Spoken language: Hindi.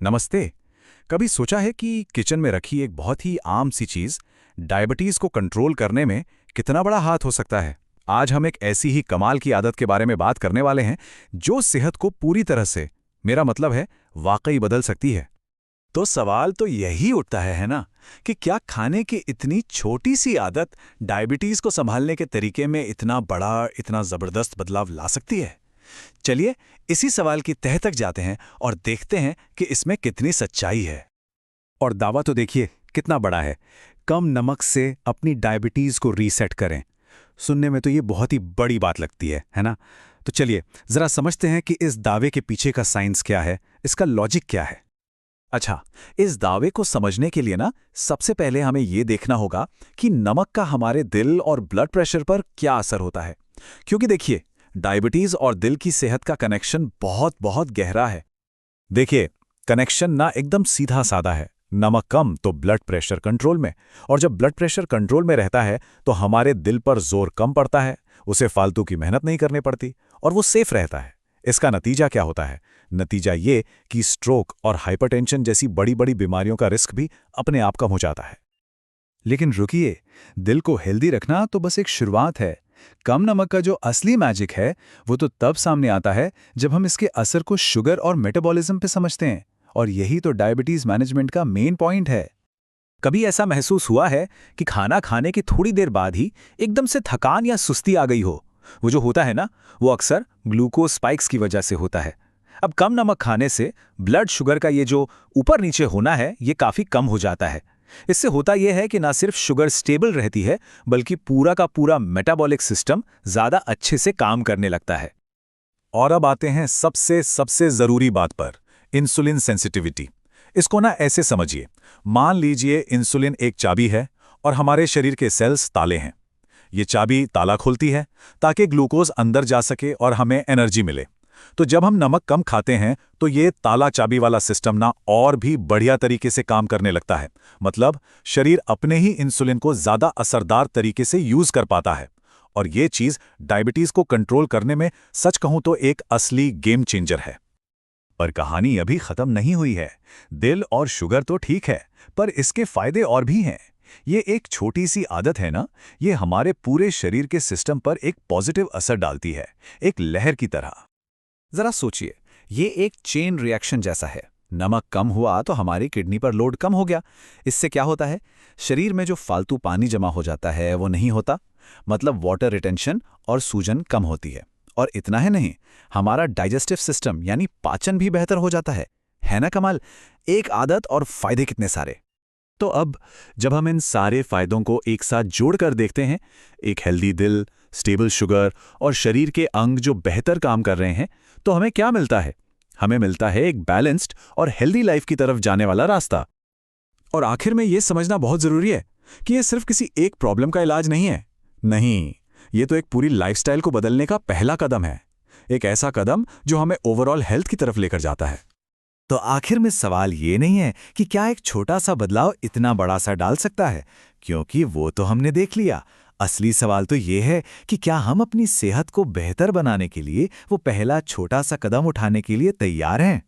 नमस्ते। कभी सोचा है कि किचन में रखी एक बहुत ही आम सी चीज डायबिटीज को कंट्रोल करने में कितना बड़ा हाथ हो सकता है। आज हम एक ऐसी ही कमाल की आदत के बारे में बात करने वाले हैं जो सेहत को पूरी तरह से, मेरा मतलब है, वाकई बदल सकती है। तो सवाल तो यही उठता है ना, कि क्या खाने की इतनी छोटी सी आदत डायबिटीज को संभालने के तरीके में इतना बड़ा, इतना जबरदस्त बदलाव ला सकती है। चलिए इसी सवाल की तह तक जाते हैं और देखते हैं कि इसमें कितनी सच्चाई है। और दावा तो देखिए कितना बड़ा है। कम नमक से अपनी डायबिटीज को रीसेट करें। सुनने में तो ये बहुत ही बड़ी बात लगती है ना? तो चलिए जरा समझते हैं कि इस दावे के पीछे का साइंस क्या है, इसका लॉजिक क्या है। अच्छा, इस दावे को समझने के लिए ना सबसे पहले हमें ये देखना होगा कि नमक का हमारे दिल और ब्लड प्रेशर पर क्या असर होता है। क्योंकि देखिए, डायबिटीज और दिल की सेहत का कनेक्शन बहुत बहुत गहरा है। देखिए, कनेक्शन ना एकदम सीधा साधा है। नमक कम तो ब्लड प्रेशर कंट्रोल में, और जब ब्लड प्रेशर कंट्रोल में रहता है तो हमारे दिल पर जोर कम पड़ता है, उसे फालतू की मेहनत नहीं करनी पड़ती और वो सेफ रहता है। इसका नतीजा क्या होता है? नतीजा ये कि स्ट्रोक और हाइपरटेंशन जैसी बड़ी बड़ी बीमारियों का रिस्क भी अपने आप कम हो जाता है। लेकिन रुकिए, दिल को हेल्दी रखना तो बस एक शुरुआत है। कम नमक का जो असली मैजिक है वो तो तब सामने आता है जब हम इसके असर को शुगर और मेटाबॉलिज्म पे समझते हैं, और यही तो डायबिटीज मैनेजमेंट का मेन पॉइंट है। कभी ऐसा महसूस हुआ है कि खाना खाने की थोड़ी देर बाद ही एकदम से थकान या सुस्ती आ गई हो? वो जो होता है ना, वो अक्सर ग्लूकोज स्पाइक्स की वजह से होता है। अब कम नमक खाने से ब्लड शुगर का ये जो ऊपर नीचे होना है, ये काफी कम हो जाता है। इससे होता यह है कि ना सिर्फ शुगर स्टेबल रहती है, बल्कि पूरा का पूरा मेटाबॉलिक सिस्टम ज्यादा अच्छे से काम करने लगता है। और अब आते हैं सबसे सबसे जरूरी बात पर, इंसुलिन सेंसिटिविटी। इसको ना ऐसे समझिए, मान लीजिए इंसुलिन एक चाबी है और हमारे शरीर के सेल्स ताले हैं। ये चाबी ताला खोलती है ताकि ग्लूकोज अंदर जा सके और हमें एनर्जी मिले। तो जब हम नमक कम खाते हैं तो ये ताला चाबी वाला सिस्टम ना और भी बढ़िया तरीके से काम करने लगता है। मतलब शरीर अपने ही इंसुलिन को ज्यादा असरदार तरीके से यूज कर पाता है। और ये चीज डायबिटीज को कंट्रोल करने में सच कहूं तो एक असली गेम चेंजर है। पर कहानी अभी खत्म नहीं हुई है। दिल और शुगर तो ठीक है, पर इसके फायदे और भी हैं। ये एक छोटी सी आदत है ना, ये हमारे पूरे शरीर के सिस्टम पर एक पॉजिटिव असर डालती है, एक लहर की तरह। जरा सोचिए, ये एक चेन रिएक्शन जैसा है। नमक कम हुआ तो हमारी किडनी पर लोड कम हो गया। इससे क्या होता है? शरीर में जो फालतू पानी जमा हो जाता है वो नहीं होता, मतलब वाटर रिटेंशन और सूजन कम होती है। और इतना ही नहीं, हमारा डाइजेस्टिव सिस्टम यानी पाचन भी बेहतर हो जाता है ना कमाल? एक आदत और फायदे कितने सारे। तो अब जब हम इन सारे फायदों को एक साथ जोड़कर देखते हैं, एक हेल्दी दिल, स्टेबल शुगर और शरीर के अंग जो बेहतर काम कर रहे हैं, तो हमें क्या मिलता है? हमें मिलता है एक बैलेंस्ड और हेल्दी लाइफ की तरफ जाने वाला रास्ता। और आखिर में यह समझना बहुत जरूरी है कि यह सिर्फ किसी एक प्रॉब्लम का इलाज नहीं है। नहीं, ये तो एक पूरी लाइफस्टाइल को बदलने का पहला कदम है। एक ऐसा कदम जो हमें ओवरऑल हेल्थ की तरफ लेकर जाता है। तो आखिर में सवाल ये नहीं है कि क्या एक छोटा सा बदलाव इतना बड़ा सा डाल सकता है, क्योंकि वो तो हमने देख लिया। असली सवाल तो ये है कि क्या हम अपनी सेहत को बेहतर बनाने के लिए वो पहला छोटा सा कदम उठाने के लिए तैयार हैं।